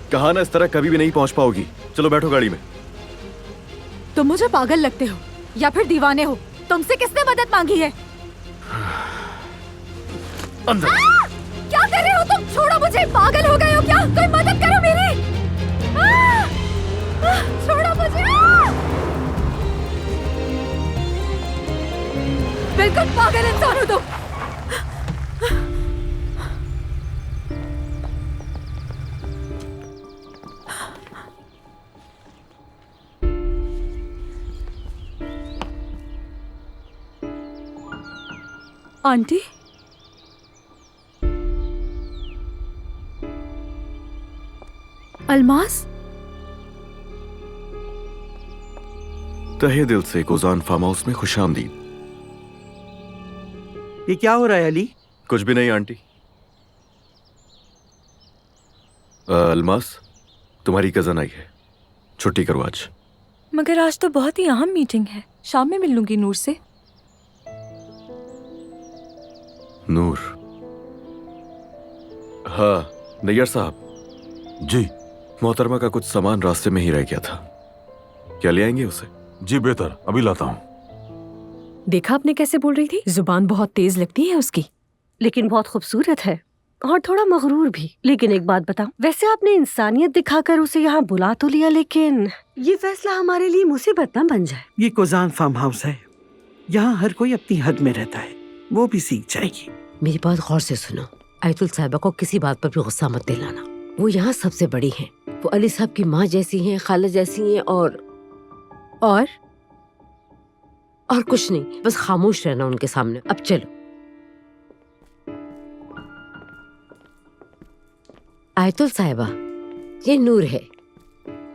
कहा ना, इस तरह कभी भी नहीं पहुंच पाओगी। चलो बैठो गाड़ी में। तुम मुझे पागल लगते हो या फिर दीवाने हो? तुमसे किसने मदद मांगी है? अंदर। क्या कर रहे हो तुम? छोड़ो मुझे, पागल हो गए हो क्या? कोई मदद करो मेरी। छोड़ो मुझे। बिल्कुल पागल इंसान हो तुम। आंटी, अल्मास, तहे दिल से गोजान फार्म हाउस में खुशामदीद। ये क्या हो रहा है अली? कुछ भी नहीं आंटी। अल्मास, तुम्हारी कजन आई है, छुट्टी करो आज। मगर आज तो बहुत ही अहम मीटिंग है, शाम में मिल लूंगी नूर से। नूर? हाँ नैयर साहब। जी। मोहतरमा का कुछ सामान रास्ते में ही रह गया था, क्या ले आएंगे उसे? जी बेहतर, अभी लाता हूँ। देखा आपने कैसे बोल रही थी? जुबान बहुत तेज लगती है उसकी। लेकिन बहुत खूबसूरत है और थोड़ा मगरूर भी। लेकिन एक बात बताओ, वैसे आपने इंसानियत दिखाकर उसे यहाँ बुला तो लिया, लेकिन ये फैसला हमारे लिए मुसीबत न बन जाए। ये कोजान फार्म हाउस है, यहाँ हर कोई अपनी हद में रहता है, वो भी सीख जाएगी। मेरी बात गौर से सुनो, आयतुल साहिबा को किसी बात पर भी गुस्सा मत दिलाना। वो यहाँ सबसे बड़ी हैं, वो अली साहब की माँ जैसी हैं, खाला जैसी हैं, और कुछ नहीं, बस खामोश रहना उनके सामने। अब चलो। आयतुल साहिबा, ये नूर है।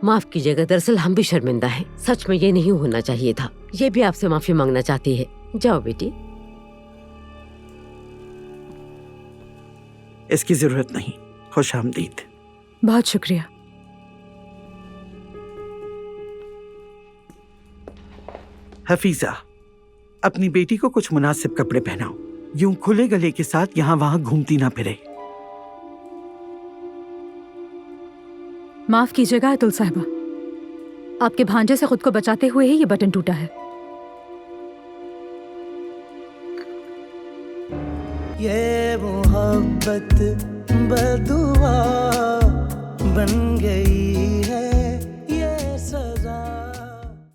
माफ कीजिएगा, दरअसल हम भी शर्मिंदा हैं। सच में ये नहीं होना चाहिए था। ये भी आपसे माफी मांगना चाहती है। जाओ बेटी। इसकी जरूरत नहीं। खुशामदीद। बहुत शुक्रिया। हफीजा, अपनी बेटी को कुछ मुनासिब कपड़े पहनाओ। यूं खुले गले के साथ यहाँ वहाँ घूमती ना फिरे। माफ कीजिएगा अतुल साहिबा, आपके भांजे से खुद को बचाते हुए ही ये बटन टूटा है। ये मोहब्बत बदुआ बन गई है